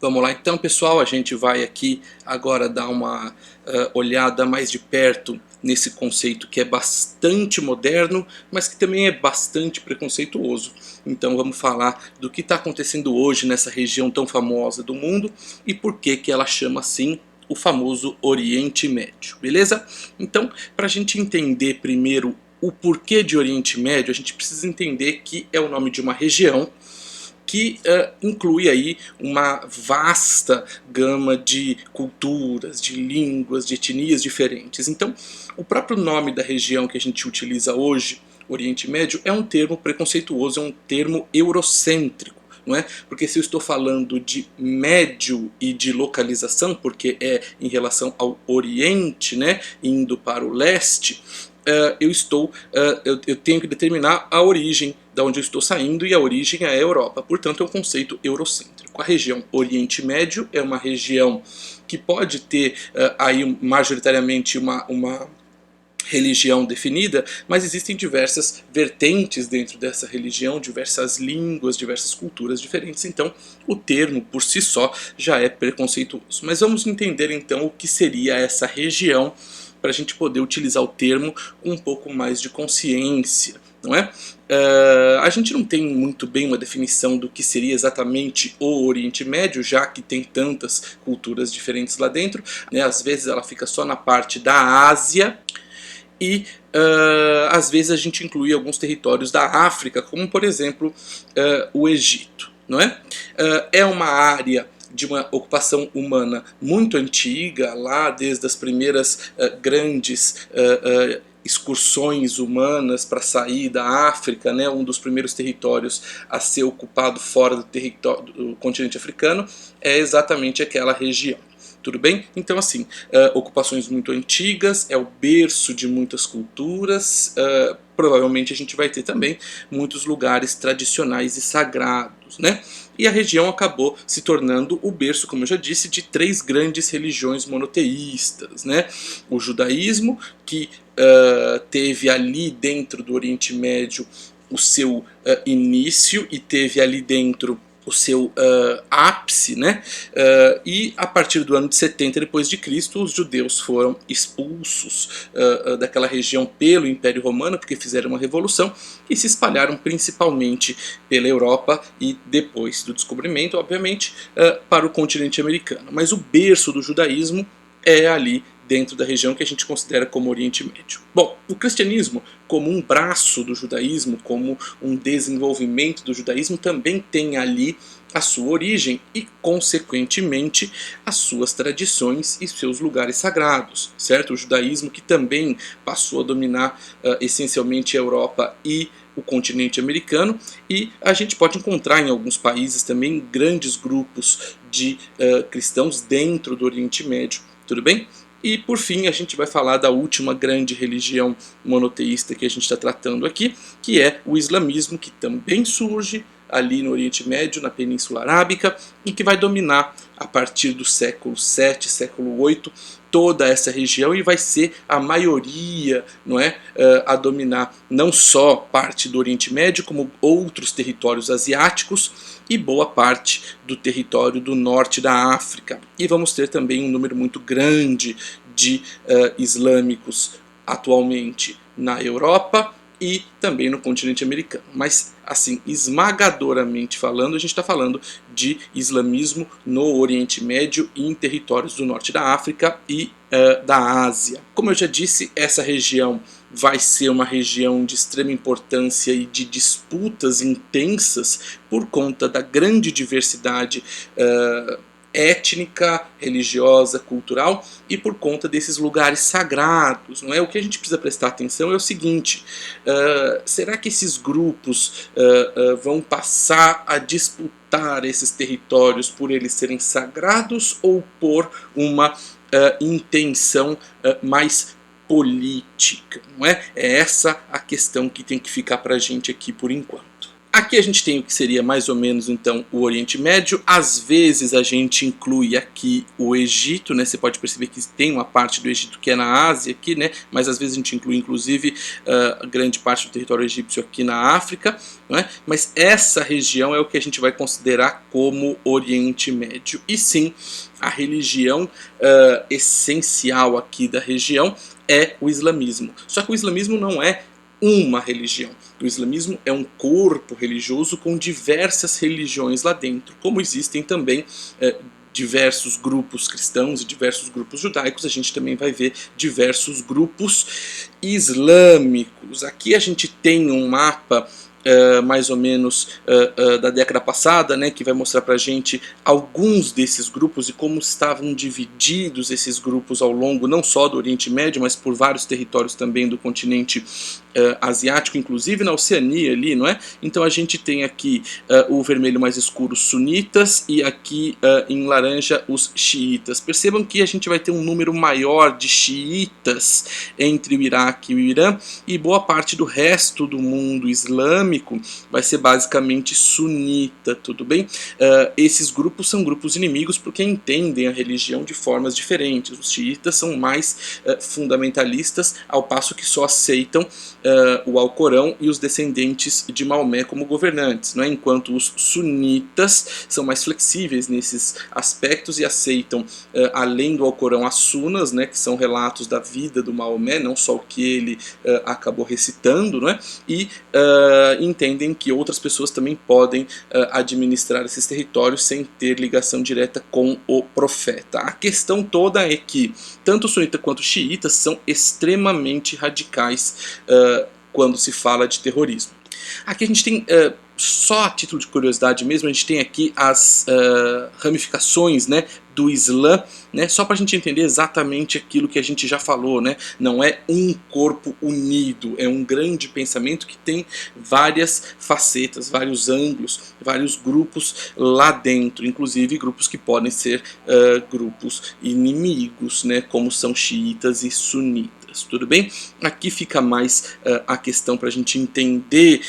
Vamos lá então, pessoal, a gente vai aqui agora dar uma olhada mais de perto nesse conceito que é bastante moderno, mas que também é bastante preconceituoso. Então vamos falar do que está acontecendo hoje nessa região tão famosa do mundo e por que ela chama assim o famoso Oriente Médio, beleza? Então, para a gente entender primeiro o porquê de Oriente Médio, a gente precisa entender que é o nome de uma região que inclui aí uma vasta gama de culturas, de línguas, de etnias diferentes. Então, o próprio nome da região que a gente utiliza hoje, Oriente Médio, é um termo preconceituoso, é um termo eurocêntrico. Não é? Porque se eu estou falando de médio e de localização, porque é em relação ao Oriente, né, indo para o leste, eu tenho que determinar a origem de onde eu estou saindo, e a origem é a Europa. Portanto, é um conceito eurocêntrico. A região Oriente Médio é uma região que pode ter aí majoritariamente uma religião definida, mas existem diversas vertentes dentro dessa religião, diversas línguas, diversas culturas diferentes, então o termo por si só já é preconceituoso. Mas vamos entender então o que seria essa região para a gente poder utilizar o termo com um pouco mais de consciência, não é? A gente não tem muito bem uma definição do que seria exatamente o Oriente Médio, já que tem tantas culturas diferentes lá dentro, né? Às vezes ela fica só na parte da Ásia, e às vezes a gente inclui alguns territórios da África, como por exemplo o Egito, não é? É uma área de uma ocupação humana muito antiga, lá desde as primeiras grandes excursões humanas para sair da África, né? Um dos primeiros territórios a ser ocupado fora do continente africano é exatamente aquela região. Tudo bem? Então assim, ocupações muito antigas, é o berço de muitas culturas, provavelmente a gente vai ter também muitos lugares tradicionais e sagrados, né? E a região acabou se tornando o berço, como eu já disse, de três grandes religiões monoteístas, né? O judaísmo, que teve ali dentro do Oriente Médio o seu início e teve ali dentro o seu ápice, né? E a partir do ano de 70 depois de Cristo, os judeus foram expulsos daquela região pelo Império Romano, porque fizeram uma revolução, e se espalharam principalmente pela Europa e depois do descobrimento, obviamente, para o continente americano. Mas o berço do judaísmo é ali dentro da região que a gente considera como Oriente Médio. Bom, o cristianismo, como um braço do judaísmo, como um desenvolvimento do judaísmo, também tem ali a sua origem e, consequentemente, as suas tradições e seus lugares sagrados, certo? O judaísmo que também passou a dominar essencialmente a Europa e o continente americano, e a gente pode encontrar em alguns países também grandes grupos de cristãos dentro do Oriente Médio, tudo bem? E por fim a gente vai falar da última grande religião monoteísta que a gente está tratando aqui, que é o islamismo, que também surge ali no Oriente Médio, na Península Arábica, e que vai dominar a partir do século VII, século VIII, toda essa região, e vai ser a maioria, não é, a dominar não só parte do Oriente Médio, como outros territórios asiáticos e boa parte do território do norte da África. E vamos ter também um número muito grande de islâmicos atualmente na Europa e também no continente americano. Mas, assim, esmagadoramente falando, a gente está falando de islamismo no Oriente Médio e em territórios do norte da África e da Ásia. Como eu já disse, essa região vai ser uma região de extrema importância e de disputas intensas por conta da grande diversidade étnica, religiosa, cultural, e por conta desses lugares sagrados, não é? O que a gente precisa prestar atenção é o seguinte: será que esses grupos vão passar a disputar esses territórios por eles serem sagrados ou por uma intenção mais política, não é? É essa a questão que tem que ficar para a gente aqui por enquanto. Aqui a gente tem o que seria mais ou menos então o Oriente Médio. Às vezes a gente inclui aqui o Egito, né? Você pode perceber que tem uma parte do Egito que é na Ásia aqui, né? Mas às vezes a gente inclui inclusive grande parte do território egípcio aqui na África, né? Mas essa região é o que a gente vai considerar como Oriente Médio. E sim, a religião essencial aqui da região é o islamismo. Só que o islamismo não é uma religião. O islamismo é um corpo religioso com diversas religiões lá dentro, como existem também diversos grupos cristãos e diversos grupos judaicos, a gente também vai ver diversos grupos islâmicos. Aqui a gente tem um mapa mais ou menos da década passada, né, que vai mostrar pra gente alguns desses grupos e como estavam divididos esses grupos ao longo não só do Oriente Médio, mas por vários territórios também do continente asiático, inclusive na Oceania ali, não é? Então a gente tem aqui o vermelho mais escuro, os sunitas, e aqui em laranja os xiitas. Percebam que a gente vai ter um número maior de xiitas entre o Iraque e o Irã, e boa parte do resto do mundo islâmico vai ser basicamente sunita, tudo bem? Esses grupos são grupos inimigos porque entendem a religião de formas diferentes. Os xiitas são mais fundamentalistas, ao passo que só aceitam o Alcorão e os descendentes de Maomé como governantes, não é? Enquanto os sunitas são mais flexíveis nesses aspectos e aceitam, além do Alcorão, as sunas, né, que são relatos da vida do Maomé, não só o que ele acabou recitando, não é? E entendem que outras pessoas também podem administrar esses territórios sem ter ligação direta com o profeta. A questão toda é que tanto os sunitas quanto os xiitas são extremamente radicais quando se fala de terrorismo. Aqui a gente tem, só a título de curiosidade mesmo, a gente tem aqui as ramificações, né, do Islã, né, só para a gente entender exatamente aquilo que a gente já falou, né, não é um corpo unido, é um grande pensamento que tem várias facetas, vários ângulos, vários grupos lá dentro, inclusive grupos que podem ser grupos inimigos, né, como são xiitas e sunitas. Tudo bem? Aqui fica mais a questão para a gente entender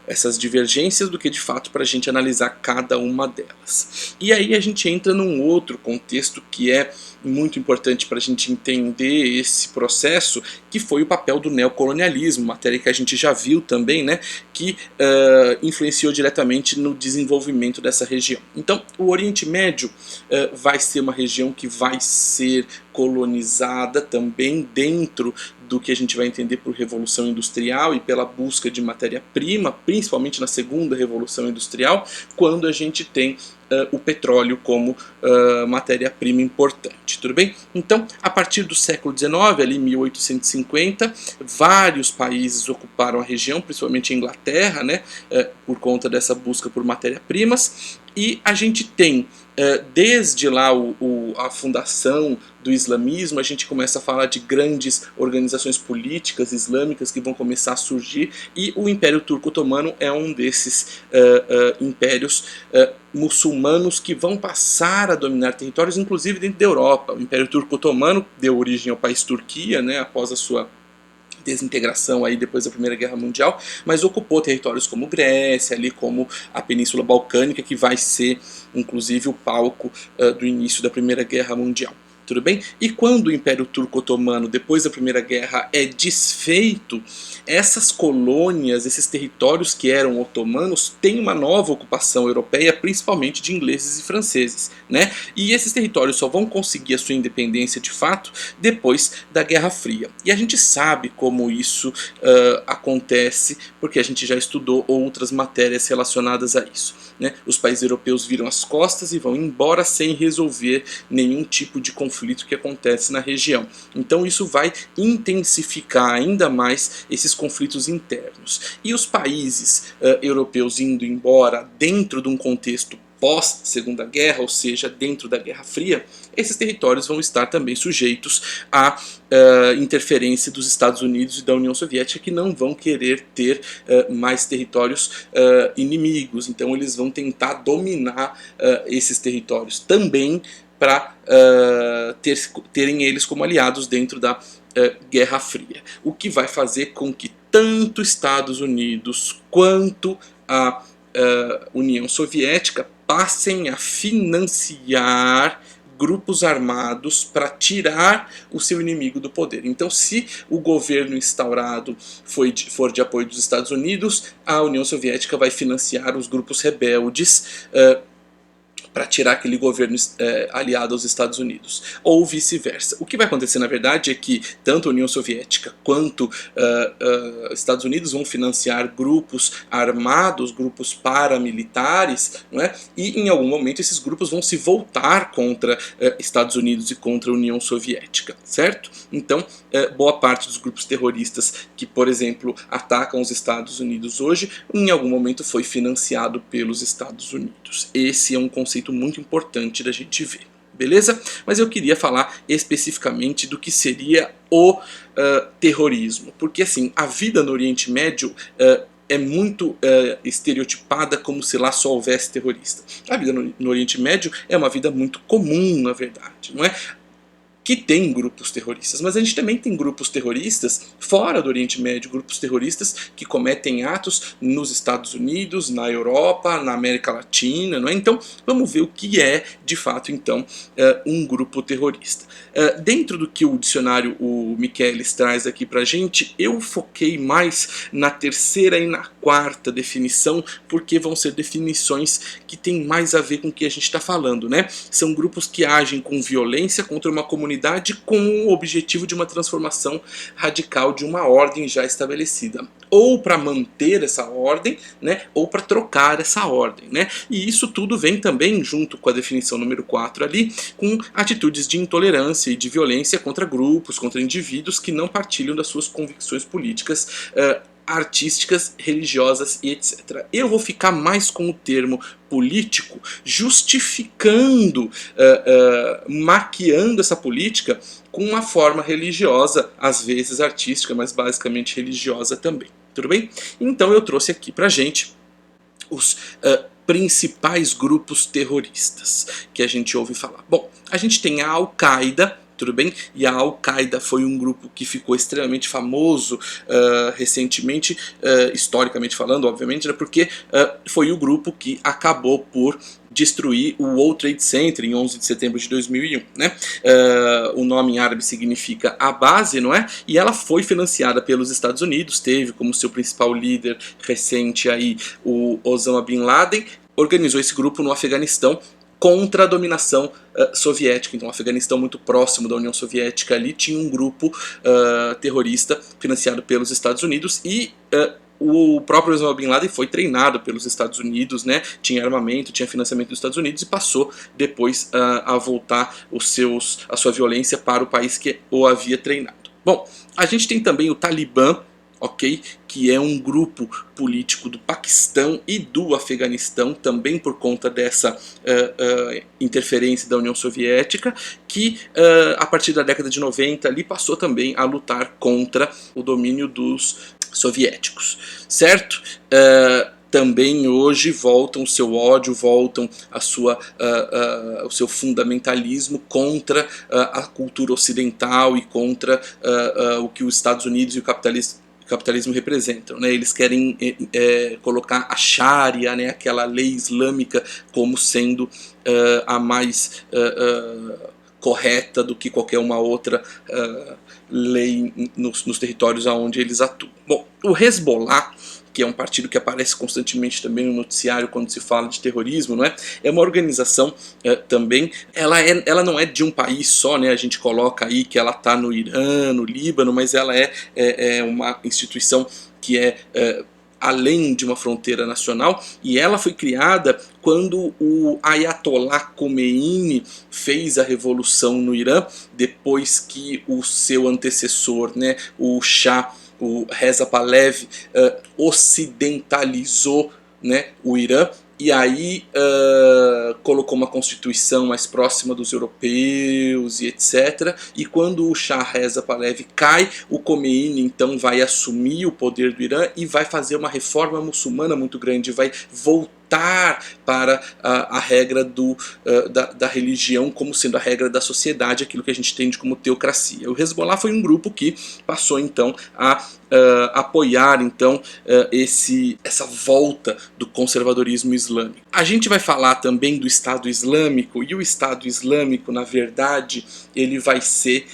essas divergências do que de fato para a gente analisar cada uma delas. E aí a gente entra num outro contexto que é muito importante para a gente entender esse processo, que foi o papel do neocolonialismo, matéria que a gente já viu também, né, que influenciou diretamente no desenvolvimento dessa região. Então, o Oriente Médio vai ser uma região que vai ser colonizada também dentro do que a gente vai entender por Revolução Industrial e pela busca de matéria-prima, principalmente na segunda Revolução Industrial, quando a gente tem o petróleo como matéria-prima importante, tudo bem? Então, a partir do século XIX, ali 1850, vários países ocuparam a região, principalmente a Inglaterra, né, por conta dessa busca por matéria-primas, e a gente tem, desde lá a fundação do islamismo, a gente começa a falar de grandes organizações políticas islâmicas que vão começar a surgir, e o Império Turco Otomano é um desses impérios muçulmanos que vão passar a dominar territórios, inclusive dentro da Europa. O Império Turco Otomano deu origem ao país Turquia, né, após a sua desintegração aí depois da Primeira Guerra Mundial, mas ocupou territórios como Grécia, ali como a Península Balcânica, que vai ser inclusive o palco do início da Primeira Guerra Mundial. Tudo bem? E quando o Império Turco Otomano, depois da Primeira Guerra, é desfeito, essas colônias, esses territórios que eram otomanos, têm uma nova ocupação europeia, principalmente de ingleses e franceses, né? E esses territórios só vão conseguir a sua independência de fato depois da Guerra Fria. E a gente sabe como isso acontece, porque a gente já estudou outras matérias relacionadas a isso, né? Os países europeus viram as costas e vão embora sem resolver nenhum tipo de conflito que acontece na região. Então isso vai intensificar ainda mais esses conflitos internos. E os países europeus indo embora dentro de um contexto pós-Segunda Guerra, ou seja, dentro da Guerra Fria, esses territórios vão estar também sujeitos à interferência dos Estados Unidos e da União Soviética, que não vão querer ter mais territórios inimigos. Então eles vão tentar dominar esses territórios também para terem eles como aliados dentro da Guerra Fria. O que vai fazer com que tanto Estados Unidos quanto a União Soviética passem a financiar grupos armados para tirar o seu inimigo do poder. Então, se o governo instaurado for de apoio dos Estados Unidos, a União Soviética vai financiar os grupos rebeldes para tirar aquele governo aliado aos Estados Unidos, ou vice-versa. O que vai acontecer, na verdade, é que tanto a União Soviética quanto Estados Unidos vão financiar grupos armados, grupos paramilitares, não é? E em algum momento esses grupos vão se voltar contra Estados Unidos e contra a União Soviética, certo? Então, boa parte dos grupos terroristas que, por exemplo, atacam os Estados Unidos hoje, em algum momento foi financiado pelos Estados Unidos. Esse é um conceito muito importante da gente ver, beleza? Mas eu queria falar especificamente do que seria o terrorismo, porque assim, a vida no Oriente Médio é muito estereotipada como se lá só houvesse terrorista. A vida no Oriente Médio é uma vida muito comum, na verdade, não é? Que tem grupos terroristas, mas a gente também tem grupos terroristas fora do Oriente Médio, grupos terroristas que cometem atos nos Estados Unidos, na Europa, na América Latina, não é? Então, vamos ver o que é, de fato, então, um grupo terrorista. Dentro do que o dicionário, o Michelis, traz aqui pra gente, eu foquei mais na terceira e na quarta definição, porque vão ser definições que têm mais a ver com o que a gente está falando, né? São grupos que agem com violência contra uma comunidade com o objetivo de uma transformação radical de uma ordem já estabelecida, ou para manter essa ordem, né, ou para trocar essa ordem, né? E isso tudo vem também junto com a definição número 4 ali, com atitudes de intolerância e de violência contra grupos, contra indivíduos que não partilham das suas convicções políticas, artísticas, religiosas e etc. Eu vou ficar mais com o termo político, justificando, maquiando essa política com uma forma religiosa, às vezes artística, mas basicamente religiosa também. Tudo bem? Então eu trouxe aqui pra gente os principais grupos terroristas que a gente ouve falar. Bom, a gente tem a Al-Qaeda, tudo bem? E a Al-Qaeda foi um grupo que ficou extremamente famoso recentemente, historicamente falando, obviamente, né, porque foi o grupo que acabou por destruir o World Trade Center em 11 de setembro de 2001, né? O nome em árabe significa a base, não é? E ela foi financiada pelos Estados Unidos, teve como seu principal líder recente aí o Osama Bin Laden, organizou esse grupo no Afeganistão contra a dominação soviética. Então, o Afeganistão, muito próximo da União Soviética, ali tinha um grupo terrorista financiado pelos Estados Unidos e o próprio Osama Bin Laden foi treinado pelos Estados Unidos, né? Tinha armamento, tinha financiamento dos Estados Unidos e passou depois a voltar a sua violência para o país que o havia treinado. Bom, a gente tem também o Talibã, ok? Que é um grupo político do Paquistão e do Afeganistão, também por conta dessa interferência da União Soviética, que a partir da década de 90 ali passou também a lutar contra o domínio dos soviéticos, certo? Também hoje voltam o seu ódio, voltam o seu fundamentalismo contra a cultura ocidental e contra o que os Estados Unidos e o capitalismo representam, né? Eles querem colocar a Sharia, né, aquela lei islâmica, como sendo a mais correta do que qualquer uma outra lei nos territórios onde eles atuam. Bom, o Hezbollah, que é um partido que aparece constantemente também no noticiário quando se fala de terrorismo, não é? É uma organização também, ela não é de um país só, né? A gente coloca aí que ela está no Irã, no Líbano, mas ela é uma instituição que além de uma fronteira nacional, e ela foi criada quando o Ayatollah Khomeini fez a revolução no Irã, depois que o seu antecessor, né, o Shah, o Reza Pahlavi, ocidentalizou, né, o Irã, e aí colocou uma constituição mais próxima dos europeus e etc. E quando o Shah Reza Pahlavi cai, o Khomeini então vai assumir o poder do Irã e vai fazer uma reforma muçulmana muito grande, vai voltar voltar para a regra da religião como sendo a regra da sociedade, aquilo que a gente entende como teocracia. O Hezbollah foi um grupo que passou então a apoiar então essa volta do conservadorismo islâmico. A gente vai falar também do Estado Islâmico, e o Estado Islâmico, na verdade, ele vai ser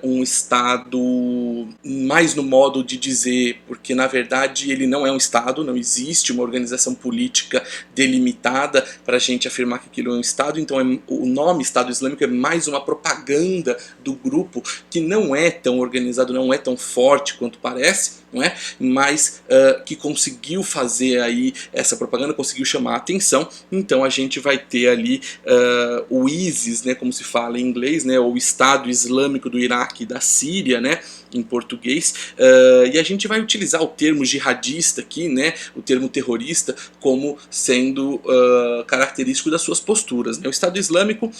um Estado mais no modo de dizer, porque na verdade ele não é um Estado, não existe uma organização política delimitada para a gente afirmar que aquilo é um Estado, então o nome Estado Islâmico é mais uma propaganda do grupo que não é tão organizado, não é tão forte quanto parece, não é? Mas que conseguiu fazer aí essa propaganda, conseguiu chamar a atenção. Então a gente vai ter ali o ISIS, né, como se fala em inglês, né, ou o Estado Islâmico do Iraque e da Síria, né, em português, e a gente vai utilizar o termo jihadista aqui, né, o termo terrorista, como sendo característico das suas posturas, né. O Estado Islâmico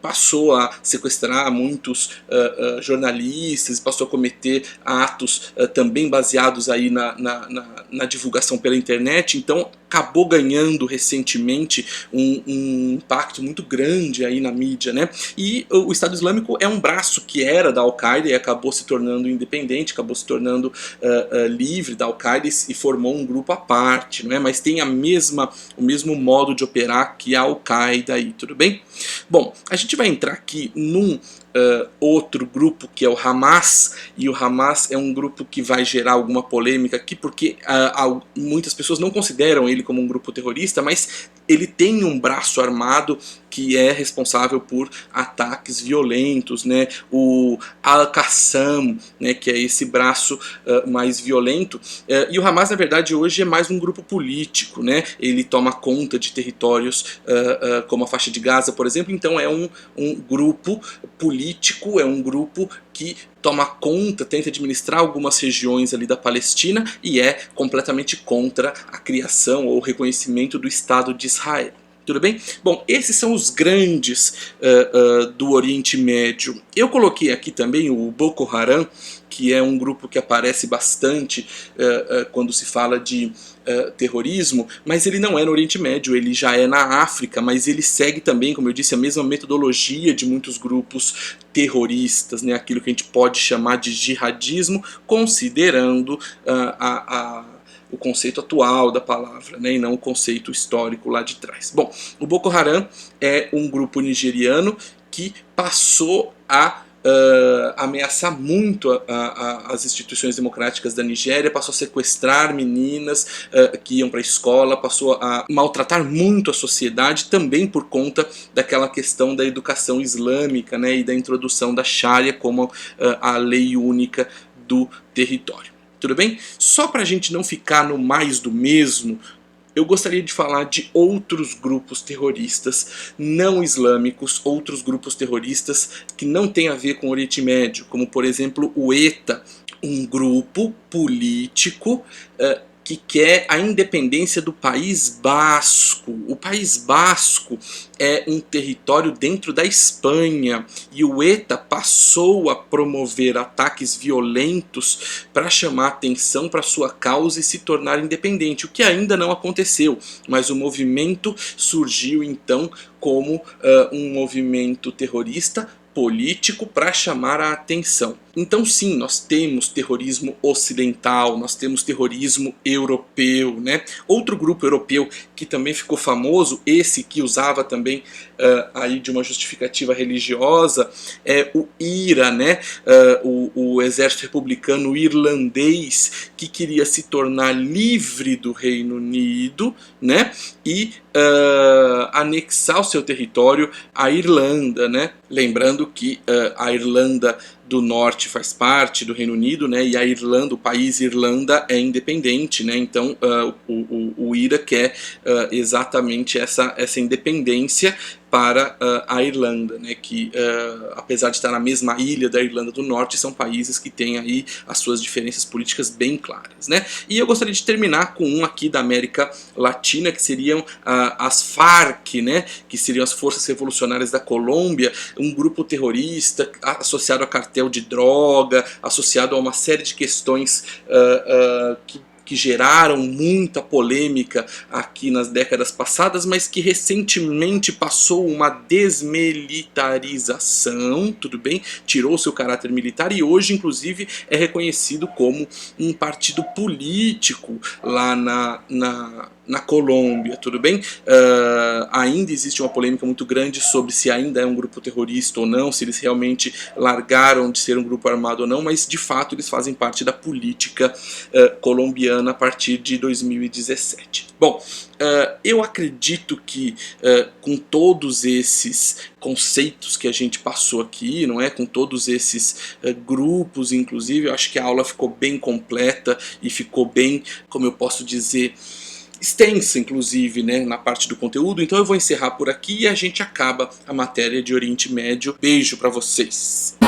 passou a sequestrar muitos jornalistas, passou a cometer atos também baseados aí na divulgação pela internet, então acabou ganhando recentemente um impacto muito grande aí na mídia, né? E o Estado Islâmico é um braço que era da Al-Qaeda e acabou se tornando independente, acabou se tornando livre da Al-Qaeda e formou um grupo à parte, não é? Mas tem o mesmo modo de operar que a Al-Qaeda aí, tudo bem? Bom, a gente vai entrar aqui num outro grupo que é o Hamas, e o Hamas é um grupo que vai gerar alguma polêmica aqui porque muitas pessoas não consideram ele como um grupo terrorista, mas ele tem um braço armado que é responsável por ataques violentos, né? O Al-Qassam, né, que é esse braço mais violento, e o Hamas na verdade hoje é mais um grupo político, né? Ele toma conta de territórios como a faixa de Gaza, por exemplo, então é um grupo político, é um grupo que toma conta, tenta administrar algumas regiões ali da Palestina e é completamente contra a criação ou o reconhecimento do Estado de Israel. Tudo bem? Bom, esses são os grandes do Oriente Médio. Eu coloquei aqui também o Boko Haram, que é um grupo que aparece bastante quando se fala de terrorismo, mas ele não é no Oriente Médio, ele já é na África, mas ele segue também, como eu disse, a mesma metodologia de muitos grupos terroristas, né? Aquilo que a gente pode chamar de jihadismo, considerando o conceito atual da palavra, né, e não o conceito histórico lá de trás. Bom, o Boko Haram é um grupo nigeriano que passou a ameaçar muito as instituições democráticas da Nigéria, passou a sequestrar meninas que iam para a escola, passou a maltratar muito a sociedade, também por conta daquela questão da educação islâmica, né, e da introdução da Sharia como a lei única do território. Tudo bem? Só para a gente não ficar no mais do mesmo, eu gostaria de falar de outros grupos terroristas não islâmicos, outros grupos terroristas que não têm a ver com o Oriente Médio, como por exemplo o ETA, um grupo político que quer a independência do País Basco. O País Basco é um território dentro da Espanha e o ETA passou a promover ataques violentos para chamar atenção para sua causa e se tornar independente, o que ainda não aconteceu, mas o movimento surgiu então como um movimento terrorista político para chamar a atenção. Então sim, nós temos terrorismo ocidental, nós temos terrorismo europeu, né? Outro grupo europeu que também ficou famoso, esse que usava também aí de uma justificativa religiosa, é o IRA, né? O exército republicano irlandês que queria se tornar livre do Reino Unido, né? E anexar o seu território à Irlanda, né? Lembrando que a Irlanda do Norte faz parte do Reino Unido, né, e a Irlanda, o país Irlanda é independente, né, então o IRA quer exatamente essa independência para a Irlanda, né, que apesar de estar na mesma ilha da Irlanda do Norte, são países que têm aí as suas diferenças políticas bem claras, né. E eu gostaria de terminar com um aqui da América Latina, que seriam as FARC, né, que seriam as Forças Revolucionárias da Colômbia, um grupo terrorista associado a cartel de droga, associado a uma série de questões que que geraram muita polêmica aqui nas décadas passadas, mas que recentemente passou uma desmilitarização, tudo bem? Tirou seu caráter militar e hoje, inclusive, é reconhecido como um partido político lá na Colômbia, tudo bem? Ainda existe uma polêmica muito grande sobre se ainda é um grupo terrorista ou não, se eles realmente largaram de ser um grupo armado ou não, mas de fato eles fazem parte da política colombiana a partir de 2017. Bom, eu acredito que com todos esses conceitos que a gente passou aqui, não é? Com todos esses grupos, inclusive, eu acho que a aula ficou bem completa e ficou bem, como eu posso dizer, extensa, inclusive, né, na parte do conteúdo. Então eu vou encerrar por aqui e a gente acaba a matéria de Oriente Médio. Beijo para vocês!